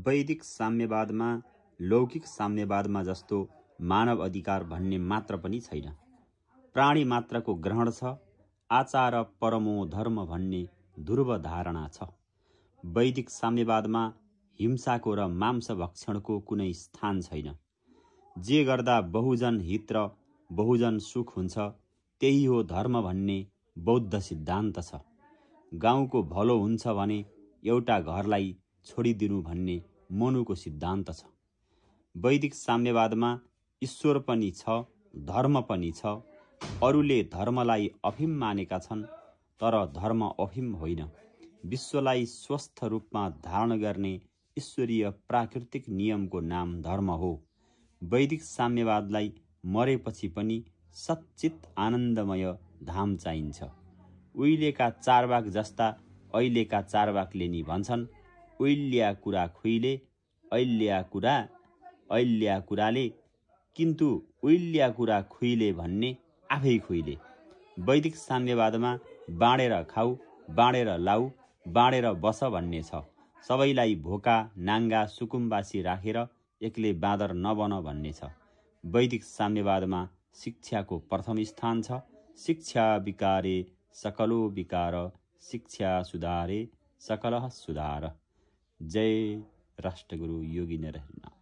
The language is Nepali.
वैदिक साम्यवादमा लौकिक साम्यवादमा जस्तो मानव अधिकार भन्ने मात्र पनि छैन। प्राणी मात्रको ग्रहण छ। आचार परमो धर्म भन्ने ध्रुव धारणा छ। वैदिक साम्यवादमा हिंसाको र मांस भक्षणको कुनै स्थान छैन। जे गर्दा बहुजन हित र बहुजन सुख हुन्छ त्यही हो धर्म भन्ने बौद्ध सिद्धान्त छ। गाउँको भलो हुन्छ भने एउटा घरलाई छोडिदिनु भन्ने मनुको सिद्धान्त छ। वैदिक साम्यवादमा ईश्वर पनि छ, धर्म पनि छ। अरूले धर्मलाई अफिम मानेका छन्, तर धर्म अफिम होइन। विश्वलाई स्वस्थ रूपमा धारण गर्ने ईश्वरीय प्राकृतिक नियमको नाम धर्म हो। वैदिक साम्यवादलाई मरेपछि पनि सच्चित आनन्दमय धाम चाहिन्छ। उहिलेका चारवाक जस्ता अहिलेका चारवाकले नि भन्छन्, उहिल्या कुरा खुइले, अहिल्या कुराले, किन्तु उहिल्या कुरा खुइले भन्ने आफै खुइले। वैदिक साम्यवादमा बाँडेर खाऊ, बाँडेर लाऊ, बाँडेर बस भन्ने छ। सबैलाई भोका नाङ्गा सुकुम्बासी राखेर एक्लै बाँदर नबन भन्ने छ। वैदिक साम्यवादमा शिक्षाको प्रथम स्थान छ। शिक्षा विकारे सकलो विकार, शिक्षा सुधारे सकल सुधार। जय राष्ट्रगुरु योगी नरहरि।